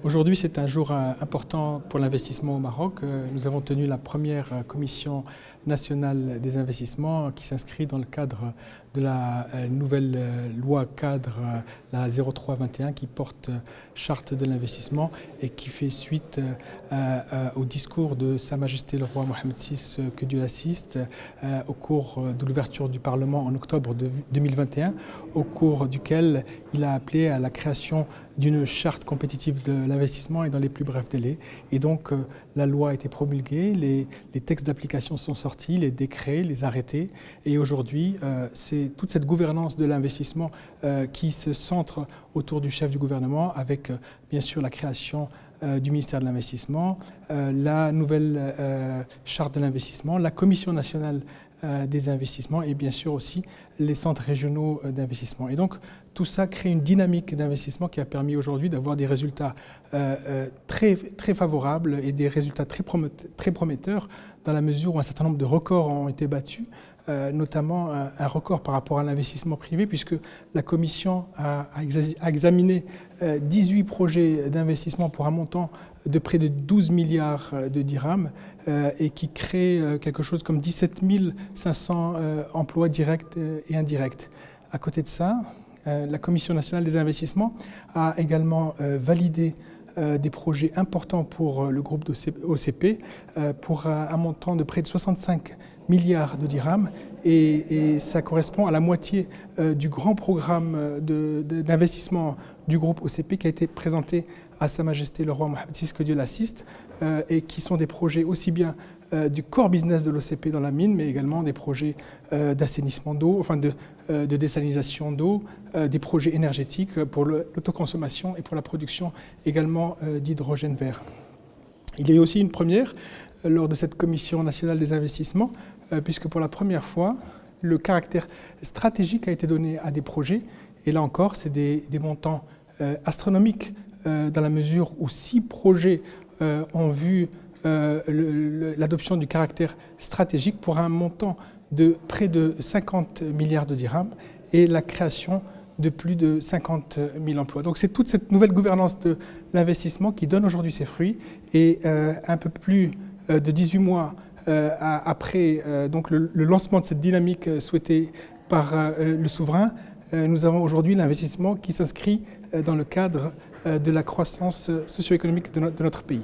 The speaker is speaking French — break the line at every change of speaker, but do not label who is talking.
Aujourd'hui, c'est un jour important pour l'investissement au Maroc. Nous avons tenu la première commission nationale des investissements qui s'inscrit dans le cadre de la nouvelle loi cadre, la 0321, qui porte charte de l'investissement et qui fait suite au discours de Sa Majesté le roi Mohammed VI, que Dieu l'assiste, au cours de l'ouverture du Parlement en octobre 2021, au cours duquel il a appelé à la création d'une charte compétitive de l'investissement et dans les plus brefs délais. Et donc la loi a été promulguée, les textes d'application sont sortis, les décrets, les arrêtés. Et aujourd'hui, c'est toute cette gouvernance de l'investissement qui se centre autour du chef du gouvernement, avec bien sûr la création du ministère de l'Investissement, la nouvelle charte de l'investissement, la Commission nationale des investissements et bien sûr aussi les centres régionaux d'investissement. Et donc tout ça crée une dynamique d'investissement qui a permis aujourd'hui d'avoir des résultats très favorables et des résultats très prometteurs, dans la mesure où un certain nombre de records ont été battus, notamment un record par rapport à l'investissement privé, puisque la Commission a examiné 18 projets d'investissement pour un montant de près de 12 milliards de dirhams et qui crée quelque chose comme 17 500 emplois directs et indirects. À côté de ça, la Commission nationale des investissements a également validé des projets importants pour le groupe OCP pour un montant de près de 65 milliards de dirhams et ça correspond à la moitié du grand programme d'investissement du groupe OCP qui a été présenté à Sa Majesté le roi Mohammed VI, que Dieu l'assiste, et qui sont des projets aussi bien du core business de l'OCP dans la mine, mais également des projets d'assainissement d'eau, enfin de désalinisation d'eau, des projets énergétiques pour l'autoconsommation et pour la production également d'hydrogène vert. Il y a eu aussi une première lors de cette Commission nationale des investissements, puisque pour la première fois, le caractère stratégique a été donné à des projets, et là encore, c'est des montants astronomiques, dans la mesure où 6 projets ont vu l'adoption du caractère stratégique pour un montant de près de 50 milliards de dirhams et la création de plus de 50 000 emplois. Donc c'est toute cette nouvelle gouvernance de l'investissement qui donne aujourd'hui ses fruits, et un peu plus de 18 mois après donc le lancement de cette dynamique souhaitée par le souverain, nous avons aujourd'hui l'investissement qui s'inscrit dans le cadre de la croissance socio-économique de notre pays.